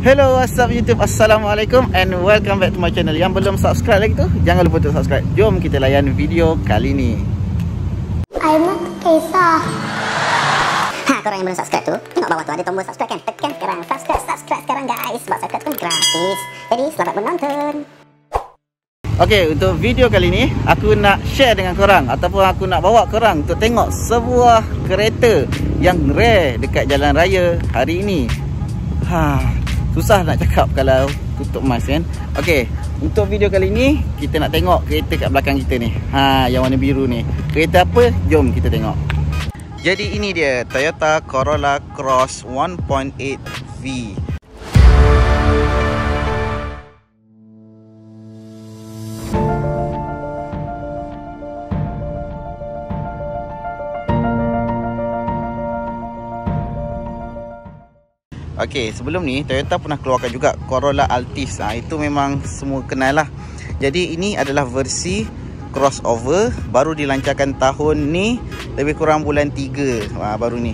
Hello, what's up YouTube? Assalamualaikum and welcome back to my channel. Yang belum subscribe lagi tu, jangan lupa untuk subscribe. Jom kita layan video kali ni. Aiman kisah. Korang yang belum subscribe tu, tengok bawah tu ada tombol subscribe kan? Tekan sekarang, subscribe sekarang guys. Sebab subscribe tu gratis. Jadi selamat menonton. Okay, untuk video kali ni aku nak share dengan korang ataupun aku nak bawa korang untuk tengok sebuah kereta yang rare dekat jalan raya hari ini. Susah nak cakap kalau tutup mask kan. Okay, untuk video kali ni kita nak tengok kereta kat belakang kita ni. Yang warna biru ni. Kereta apa? Jom kita tengok. Jadi ini dia Toyota Corolla Cross 1.8V. Okey, sebelum ni Toyota pernah keluarkan juga Corolla Altis. Itu memang semua kenal lah. Jadi ini adalah versi crossover, baru dilancarkan tahun ni, lebih kurang bulan 3 baru ni.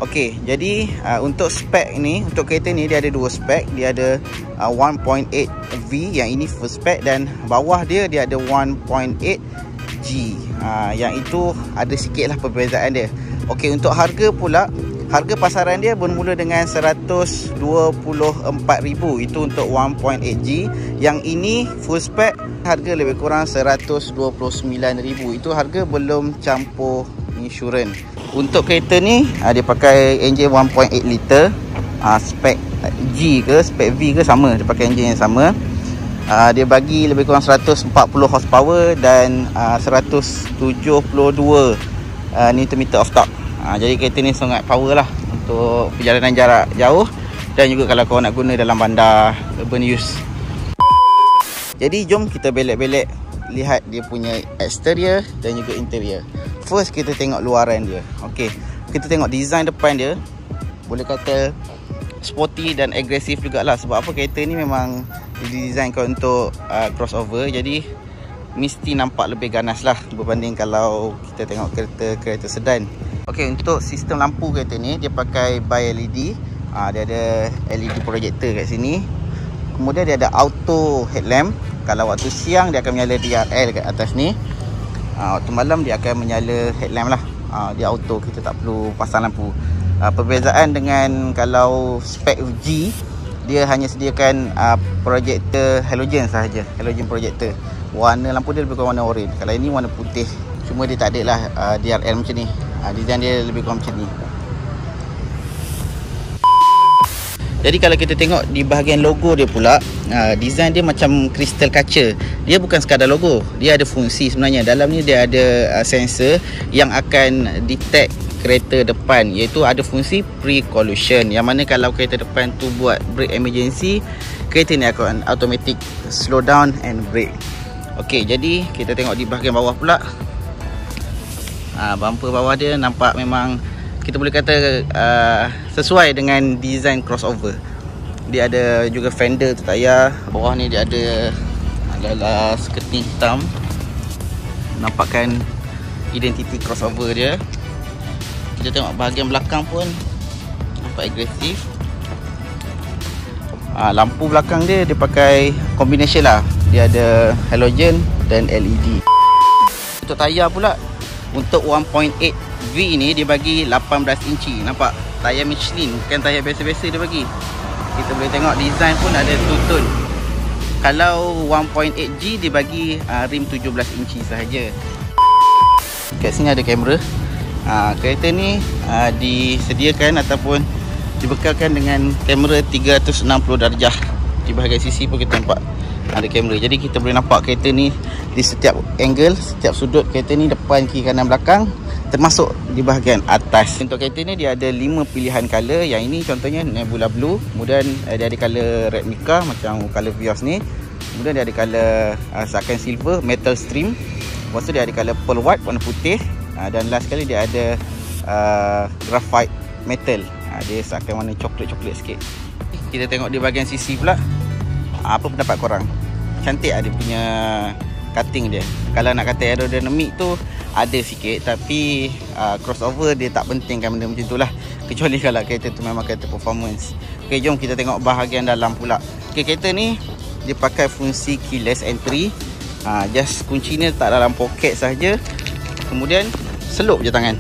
Okey, jadi untuk spek ni, untuk kereta ni dia ada dua spek. Dia ada 1.8V, yang ini full spek, dan bawah dia ada 1.8G. Yang itu ada sikit lah perbezaan dia. Okey, untuk harga pula, harga pasaran dia bermula dengan 124,000. Itu untuk 1.8G. Yang ini full spec, harga lebih kurang 129,000. Itu harga belum campur insurans. Untuk kereta ni dia pakai enjin 1.8 liter. Spec G ke spec V ke sama, dia pakai enjin yang sama. Dia bagi lebih kurang 140 horsepower dan 172 Nm of torque. Jadi kereta ni sangat power lah untuk perjalanan jarak jauh, dan juga kalau korang nak guna dalam bandar urban use. Jadi jom kita belek-belek lihat dia punya exterior dan juga interior. First kita tengok luaran dia. Okey, kita tengok design depan dia. Boleh kata sporty dan agresif jugalah. Sebab apa, kereta ni memang didesignkan untuk crossover. Jadi mesti nampak lebih ganas lah berbanding kalau kita tengok kereta sedan. Okey, untuk sistem lampu kereta ni dia pakai bi LED. Dia ada LED projector kat sini. Kemudian dia ada auto headlamp. Kalau waktu siang dia akan menyala DRL kat atas ni. Waktu malam dia akan menyala headlamp lah. Dia auto, kita tak perlu pasang lampu. Perbezaan dengan kalau spek G, dia hanya sediakan projector halogen sahaja, halogen projector. Warna lampu dia lebih kurang warna orange. Kalau ini warna putih. Cuma dia tak ada lah DRL macam ni. Design dia lebih kurang macam ni. Jadi kalau kita tengok di bahagian logo dia pula, design dia macam kristal kaca. Dia bukan sekadar logo, dia ada fungsi sebenarnya. Dalam ni dia ada sensor yang akan detect kereta depan, iaitu ada fungsi pre-collision, yang mana kalau kereta depan tu buat brake emergency, kereta ni akan automatic slow down and brake. Okey, jadi kita tengok di bahagian bawah pula. Bumper bawah dia nampak memang kita boleh kata sesuai dengan design crossover. Dia ada juga fender tu tayar. Bawah ni dia ada adalah skirting hitam, nampakkan identiti crossover dia. Kita tengok bahagian belakang pun nampak agresif. Lampu belakang dia pakai combination lah. Dia ada halogen dan LED. Untuk tayar pula, untuk 1.8V ni dia bagi 18 inci. Nampak? Tayar Michelin, bukan tayar biasa-biasa dia bagi. Kita boleh tengok design pun ada two-tone. Kalau 1.8G dia bagi rim 17 inci sahaja. Kat sini ada kamera. Kereta ni disediakan ataupun dibekalkan dengan kamera 360 darjah. Di bahagian sisi pun kita nampak ada kamera. Jadi kita boleh nampak kereta ni di setiap angle, setiap sudut kereta ni, depan, kiri, kanan, belakang, termasuk di bahagian atas. Untuk kereta ni dia ada 5 pilihan color. Yang ini contohnya Nebula Blue. Kemudian dia ada color Red Mica macam color Vios ni. Kemudian dia ada color Sakan Silver Metal Stream. Lepas tu dia ada color Pearl White warna putih. Dan last sekali dia ada Graphite Metal. Dia seakan warna coklat-coklat sikit. Kita tengok di bahagian sisi pula. Apa pendapat korang? Cantik dia punya cutting dia. Kalau nak kata aerodynamic tu ada sikit, tapi crossover dia tak pentingkan benda macam tu lah, kecuali kalau kereta tu memang kereta performance. Ok, jom kita tengok bahagian dalam pula. Ok, kereta ni dia pakai fungsi keyless entry. Just kuncinya tak dalam poket sahaja, kemudian selup je tangan.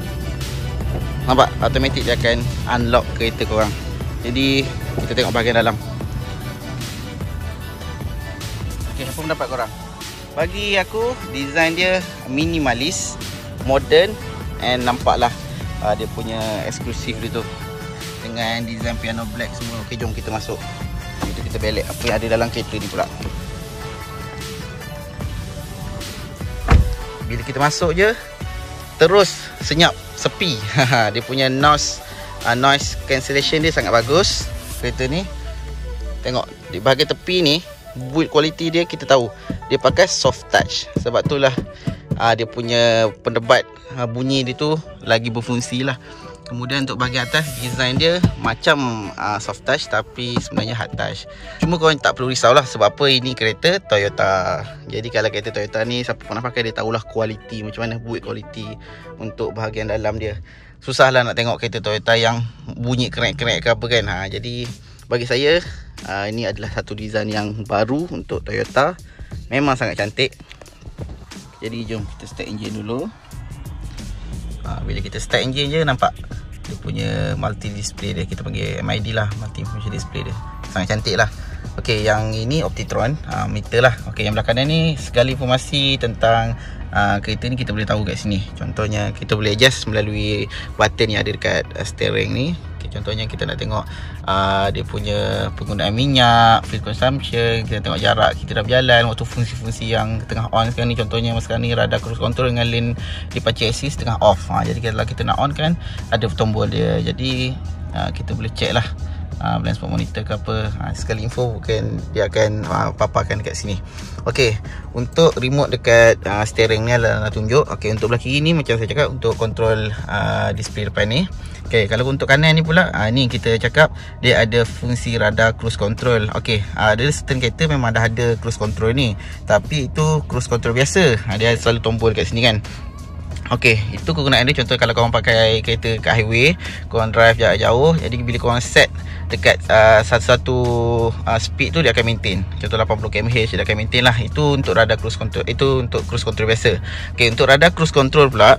Nampak? Automatic dia akan unlock kereta korang. Jadi kita tengok bahagian dalam. Ok, apa pendapat korang? Bagi aku, design dia minimalis, modern, and nampaklah dia punya eksklusif dia tu, dengan design piano black semua. Ok, jom kita masuk. Kita belek apa yang ada dalam kereta ni pula. Bila kita masuk je, terus senyap, sepi. Dia punya noise cancellation dia sangat bagus kereta ni. Tengok di bahagian tepi ni, build quality dia kita tahu dia pakai soft touch. Sebab itulah dia punya pendebat bunyi dia tu lagi berfungsi lah. Kemudian untuk bahagian atas, design dia macam soft touch tapi sebenarnya hard touch. Cuma korang tak perlu risau lah, sebab apa, ini kereta Toyota. Jadi kalau kereta Toyota ni, siapa pernah pakai dia tahulah kualiti, macam mana build quality untuk bahagian dalam dia. Susah lah nak tengok kereta Toyota yang bunyi kerek-kerek ke apa kan. Jadi bagi saya, ini adalah satu design yang baru untuk Toyota. Memang sangat cantik. Jadi jom kita start engine dulu. Bila kita start engine je, nampak dia punya multi display dia. Kita panggil MID lah, multi function display dia. Sangat cantik lah. Ok, yang ini Optitron meter lah. Ok, yang belakang ni segala informasi tentang kereta ni kita boleh tahu kat sini. Contohnya kita boleh adjust melalui button yang ada dekat steering ni. Okay, contohnya kita nak tengok dia punya penggunaan minyak, fuel consumption, kita tengok jarak kita dah berjalan, waktu fungsi-fungsi yang tengah on sekarang ni. Contohnya sekarang ni radar cruise control dengan lane departure assist tengah off. Jadi kalau kita nak on kan, ada tombol dia. Jadi kita boleh check lah blind spot monitor ke apa. Sekali info mungkin dia akan paparkan dekat sini. Ok, untuk remote dekat steering ni lah nak tunjuk. Ok, untuk belah kiri ni macam saya cakap, untuk kontrol display depan ni. Ok, kalau untuk kanan ni pula, ni kita cakap dia ada fungsi radar cruise control. Ok, ada certain kereta memang dah ada cruise control ni, tapi itu cruise control biasa. Dia selalu tombol kat sini kan. Ok, itu kegunaan dia. Contoh kalau korang pakai kereta kat highway, korang drive jarak jauh, jadi bila korang set dekat satu speed tu, dia akan maintain. Contoh 80 km/h dia akan maintain lah. Itu untuk radar cruise control. Itu untuk cruise control biasa. Ok, untuk radar cruise control pula,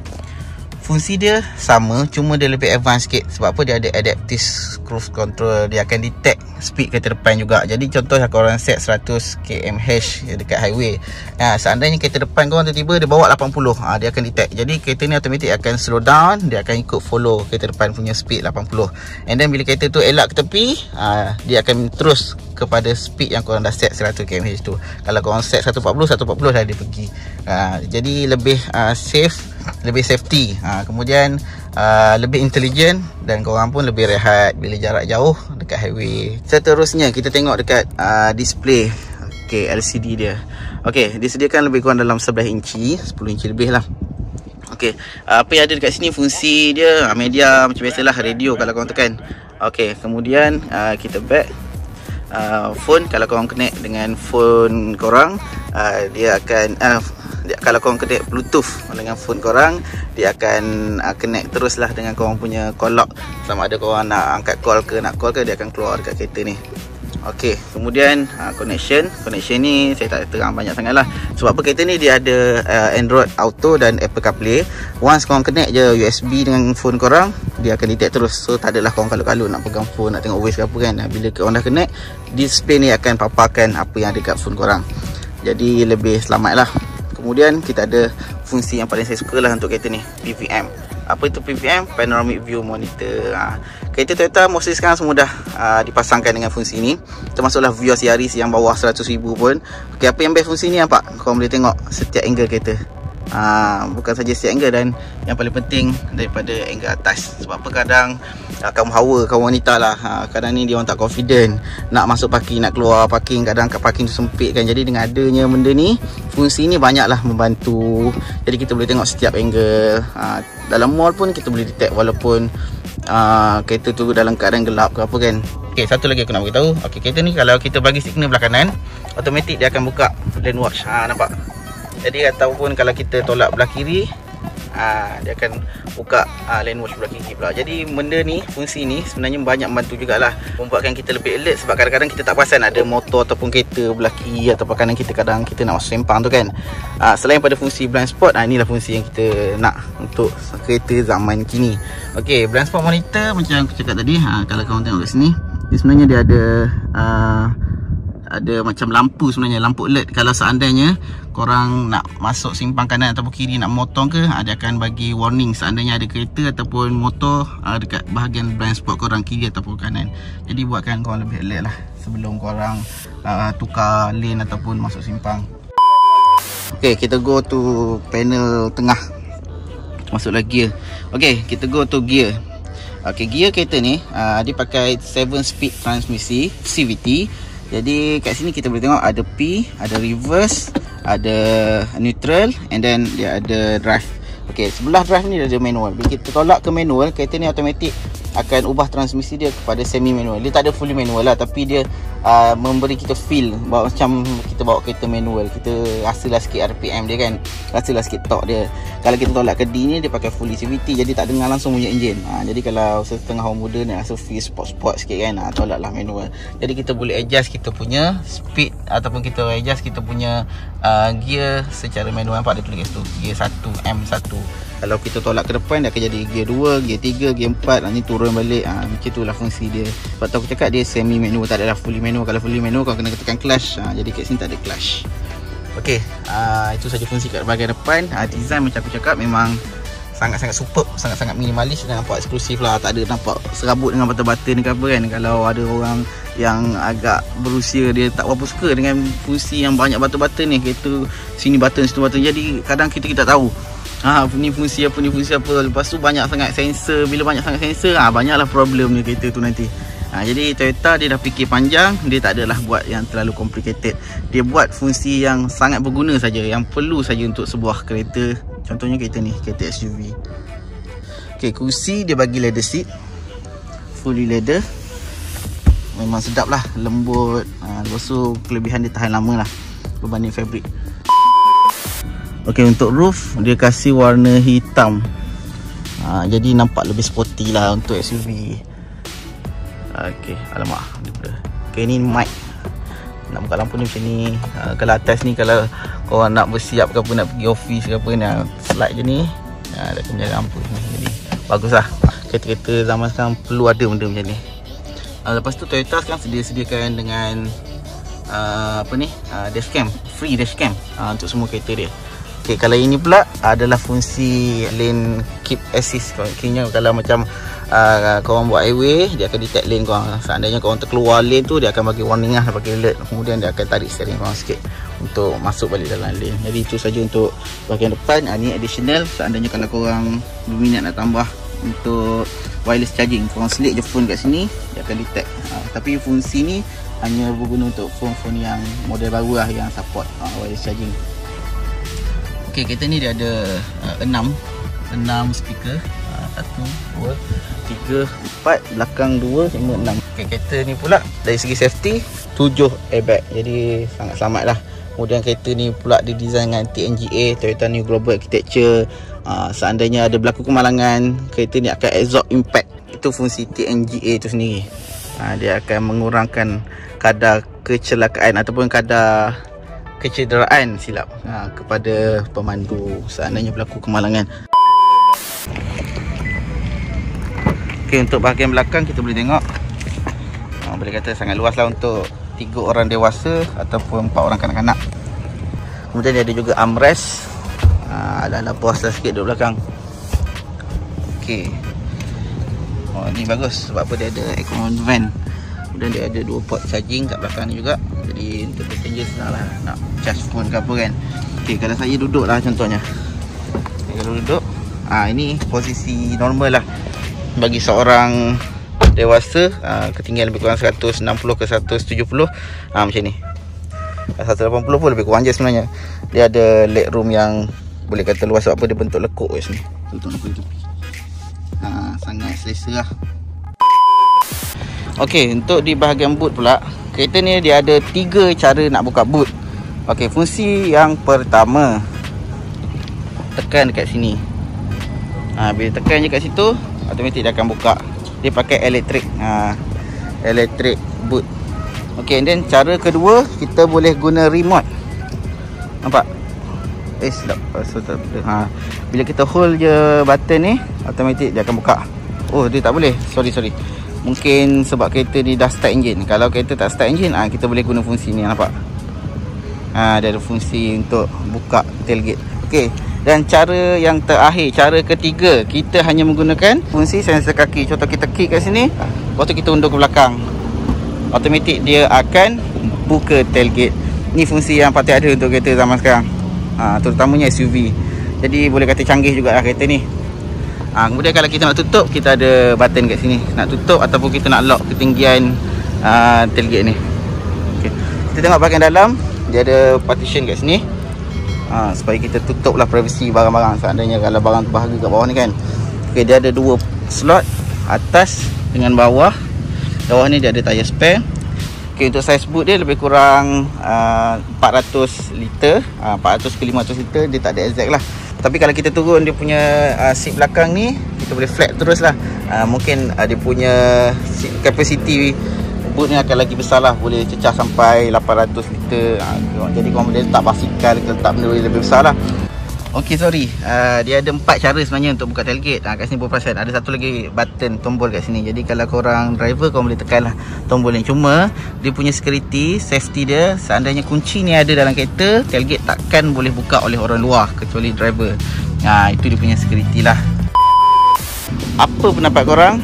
fungsi dia sama, cuma dia lebih advance sikit. Sebab apa? Dia ada adaptive cruise control. Dia akan detect speed kereta depan juga. Jadi contoh korang set 100 km/h dekat highway, seandainya kereta depan korang tiba-tiba dia bawa 80, dia akan detect. Jadi kereta ni automatic akan slow down. Dia akan ikut follow kereta depan punya speed 80. And then bila kereta tu elak ke tepi, dia akan terus kepada speed yang korang dah set 100 km/h tu. Kalau korang set 140 dah dia pergi. Jadi lebih safe, lebih safety. Kemudian lebih intelligent, dan korang pun lebih rehat bila jarak jauh dekat highway. Seterusnya kita tengok dekat display. Okay, LCD dia. Okay, disediakan lebih kurang dalam 11 inci, 10 inci lebih lah. Okay, apa yang ada dekat sini, fungsi dia media macam biasalah, radio kalau korang tekan. Okay, kemudian kita back. Phone, kalau korang connect dengan phone korang, dia akan kalau korang connect Bluetooth dengan phone korang, dia akan connect teruslah dengan korang punya call log. Sama ada korang nak angkat call ke nak call ke, dia akan keluar dekat kereta ni. Ok, kemudian connection ni saya tak terang banyak sangat lah. Sebab apa, kereta ni dia ada Android Auto dan Apple CarPlay. Once korang connect je USB dengan phone korang, dia akan detect terus. So tak adalah korang kalut-kalut nak pegang phone, nak tengok Waze ke apa kan. Bila korang dah connect, display ni akan paparkan apa yang ada kat phone korang. Jadi lebih selamat lah. Kemudian kita ada fungsi yang paling saya suka lah untuk kereta ni, PVM. Apa itu PVM? Panoramic View Monitor. Kereta Toyota mostly sekarang semua dah dipasangkan dengan fungsi ini. Termasuklah Vios Yaris yang bawah 100,000 pun. Okay, apa yang best fungsi ni nampak? Korang boleh tengok setiap angle kereta. Bukan saja setiap angle, dan yang paling penting daripada angle atas. Sebab apa, kadang kaum hawa, kaum wanita lah, kadang ni dia orang tak confident nak masuk parking, nak keluar parking, kadang kat parking tu sempit kan. Jadi dengan adanya benda ni, fungsi ni banyaklah membantu. Jadi kita boleh tengok setiap angle. Dalam mall pun kita boleh detect walaupun kereta tu dalam keadaan gelap ke apa kan. Okay, satu lagi aku nak beritahu. Okay, kereta ni kalau kita bagi signal belah kanan, automatic dia akan buka lane watch. Nampak? Jadi ataupun kalau kita tolak belah kiri, dia akan buka lane watch belah kiri pula. Jadi benda ni, fungsi ni sebenarnya banyak membantu jugalah, membuatkan kita lebih alert. Sebab kadang-kadang kita tak perasan ada motor ataupun kereta belah kiri ataupun kanan kita, kadang kita nak masuk sempang tu kan. Selain pada fungsi blind spot, inilah fungsi yang kita nak untuk kereta zaman kini. Okey, blind spot monitor macam aku cakap tadi, kalau korang tengok kat sini, dia sebenarnya dia ada macam lampu, sebenarnya lampu alert. Kalau seandainya korang nak masuk simpang kanan ataupun kiri, nak motong ke, dia akan bagi warning seandainya ada kereta ataupun motor dekat bahagian blind spot korang kiri ataupun kanan. Jadi buatkan korang lebih alert lah sebelum korang tukar lane ataupun masuk simpang. Okay, kita go to panel tengah, masuklah gear. Okay, kita go to gear. Okay, gear kereta ni dia pakai 7 speed transmisi CVT. Jadi kat sini kita boleh tengok ada P, ada reverse, ada neutral, and then dia ada drive. Okey, sebelah drive ni dia ada manual. Bila kita tolak ke manual, kereta ni automatik akan ubah transmisi dia kepada semi manual. Dia tak ada fully manual lah, tapi dia memberi kita feel macam kita bawa kereta manual. Kita rasalah sikit RPM dia kan, rasalah sikit torque dia. Kalau kita tolak ke D ni, dia pakai fully CVT, jadi tak dengar langsung bunyi enjin. Jadi kalau setengah orang muda ni rasa feel sport-sport sikit kan, tolaklah manual. Jadi kita boleh adjust kita punya speed ataupun kita adjust kita punya gear secara manual. Nampak dia tulis tu, gear 1 M1. Kalau kita tolak ke depan, dia akan jadi gear 2, gear 3, gear 4. Ni turun balik. Macam itulah fungsi dia. Sebab tu aku cakap dia semi manual, tak adalah fully manual. Kalau fully manual kau kena tekan clutch. Jadi kat sini tak ada clutch. Okey, itu saja fungsi kat bahagian depan. Design macam aku cakap memang sangat-sangat superb, sangat-sangat minimalis dan nampak eksklusif lah. Tak ada nampak serabut dengan bata-bata ni ke apa kan. Kalau ada orang yang agak berusia, dia tak berapa suka dengan fungsi yang banyak bata-bata ni. Kereta sini button, situ button. Jadi kadang kita tak tahu ni fungsi apa, ni fungsi apa. Lepas tu banyak sangat sensor. Bila banyak sangat sensor, banyaklah problem ni kereta tu nanti. Jadi Toyota dia dah fikir panjang. Dia tak adalah buat yang terlalu complicated. Dia buat fungsi yang sangat berguna saja, yang perlu saja untuk sebuah kereta. Contohnya kereta ni, kereta SUV. Okay, kursi dia bagi leather seat, fully leather. Memang sedap lah, lembut. Lepas tu kelebihan dia tahan lama lah berbanding fabric. Okay, untuk roof dia kasih warna hitam. Jadi nampak lebih sporty lah untuk SUV. Okay, alamak. Okay, ni mic. Nak buka lampu ni macam ni. Kalau atas ni, kalau korang nak bersiap ke apa, nak pergi office ke apa, nak slide je ni, dia akan menjaga lampu ni. Jadi bagus lah. Kereta-kereta zaman sekarang perlu ada benda macam ni. Lepas tu Toyota sekarang sediakan dengan dashcam, free dashcam untuk semua kereta dia. Okay, kalau ini pula adalah fungsi lane keep assist. Kira kalau macam korang buat highway, dia akan detect lane korang. Seandainya korang terkeluar lane tu, dia akan bagi warning lah, bagi alert. Kemudian dia akan tarik steering korang sikit untuk masuk balik dalam lane. Jadi itu saja untuk bahagian depan. Ni additional. Seandainya kalau korang berminat nak tambah untuk wireless charging, korang selit je phone kat sini, dia akan detect. Tapi fungsi ni hanya berguna untuk phone-phone yang model baru lah, yang support wireless charging. Okay, kereta ni dia ada 6 speaker. 1, 2, 3, 4, belakang 2, 5, 6. Okay, kereta ni pula dari segi safety 7 airbag, jadi sangat selamat lah. Kemudian kereta ni pula didesain dengan TNGA, Toyota New Global Architecture. Seandainya ada berlaku kemalangan, kereta ni akan absorb impact. Itu fungsi TNGA itu sendiri. Dia akan mengurangkan kadar kecelakaan ataupun kadar kecederaan kepada pemandu seandainya berlaku kemalangan. Okay, untuk bahagian belakang kita boleh tengok, boleh kata sangat luas lah untuk 3 orang dewasa ataupun 4 orang kanak-kanak. Kemudian dia ada juga armrest, ada puas lah sikit duduk belakang. Okay, ni bagus sebab apa, dia ada aircon van. Kemudian dia ada 2 port charging kat belakang ni juga. Jadi untuk passenger senang lah nak charge phone ke apa kan. Okay, kalau saya duduk lah contohnya. Okay, kalau duduk, ini posisi normal lah bagi seorang dewasa. Ketinggian lebih kurang 160 ke 170, macam ni. 180 pun lebih kurang je sebenarnya. Dia ada leg room yang boleh kata luas sebab apa, dia bentuk lekuk kat sini. Sangat selesa lah. Okay, untuk di bahagian boot pula, kereta ni dia ada 3 cara nak buka boot. Okey, fungsi yang pertama, tekan dekat sini. Bila tekan je kat situ, automatik dia akan buka. Dia pakai elektrik, elektrik boot. Okey, and then cara kedua, kita boleh guna remote. Nampak? Sedap. Bila kita hold je button ni, automatik dia akan buka. Oh, dia tak boleh. Sorry. Mungkin sebab kereta ni dah start engine. Kalau kereta tak start engine, kita boleh guna fungsi ni, nampak? Dia ada fungsi untuk buka tailgate. Okey, dan cara yang terakhir, cara ketiga, kita hanya menggunakan fungsi sensor kaki. Contoh kita kick kat sini, lepas tu kita undur ke belakang, automatik dia akan buka tailgate. Ni fungsi yang patut ada untuk kereta zaman sekarang, terutamanya SUV. Jadi boleh kata canggih juga lah kereta ni. Kemudian kalau kita nak tutup, kita ada button kat sini, nak tutup ataupun kita nak lock ketinggian tailgate ni. Okay. Kita tengok bahagian dalam, dia ada partition kat sini, supaya kita tutup lah privacy barang-barang. Seandainya kalau barang terbahagia kat bawah ni kan. Okay, dia ada 2 slot, atas dengan bawah. Bawah ni dia ada tayar spare. Okay, untuk size boot dia lebih kurang 400 liter, 400 ke 500 liter. Dia tak ada exact lah. Tapi kalau kita turun dia punya seat belakang ni, kita boleh flat terus lah. Mungkin dia punya seat capacity boot ni akan lagi besar lah, boleh cecah sampai 800 liter. Jadi korang boleh letak basikal, letak benda lebih besar lah. Okey, sorry, dia ada 4 cara sebenarnya untuk buka tailgate. Kat sini perasan ada satu lagi button tombol kat sini. Jadi kalau korang driver, korang boleh tekan lah tombol ni. Cuma dia punya security, safety dia, seandainya kunci ni ada dalam kereta, tailgate takkan boleh buka oleh orang luar kecuali driver. Itu dia punya security lah. Apa pendapat korang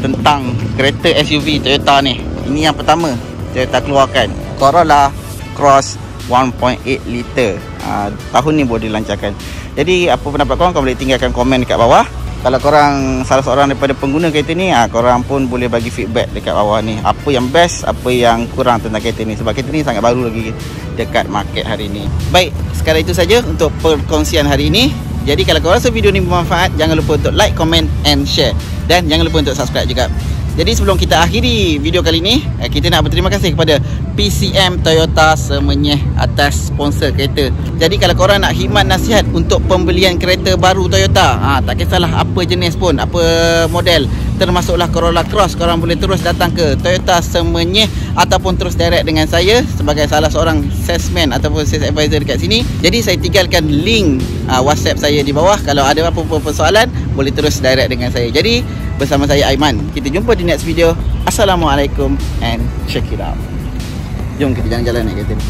tentang kereta SUV Toyota ni? Ini yang pertama Toyota keluarkan, Corolla Cross 1.8 liter. Tahun ni boleh dilancarkan. Jadi apa pendapat korang boleh tinggalkan komen dekat bawah. Kalau korang salah seorang daripada pengguna kereta ni, korang pun boleh bagi feedback dekat bawah ni. Apa yang best, apa yang kurang tentang kereta ni. Sebab kereta ni sangat baru lagi dekat market hari ni. Baik, sekarang itu saja untuk perkongsian hari ini. Jadi kalau korang rasa video ni bermanfaat, jangan lupa untuk like, comment and share. Dan jangan lupa untuk subscribe juga. Jadi sebelum kita akhiri video kali ini, kita nak berterima kasih kepada PCM Toyota Semenyih atas sponsor kereta. Jadi kalau korang nak khidmat nasihat untuk pembelian kereta baru Toyota, tak kisahlah apa jenis pun, apa model, termasuklah Corolla Cross, korang boleh terus datang ke Toyota Semenyih ataupun terus direct dengan saya sebagai salah seorang salesman ataupun sales advisor dekat sini. Jadi saya tinggalkan link WhatsApp saya di bawah. Kalau ada apa-apa persoalan, boleh terus direct dengan saya. Jadi bersama saya Aiman, kita jumpa di next video. Assalamualaikum and check it out. Jom kita jalan-jalan naik kereta ni.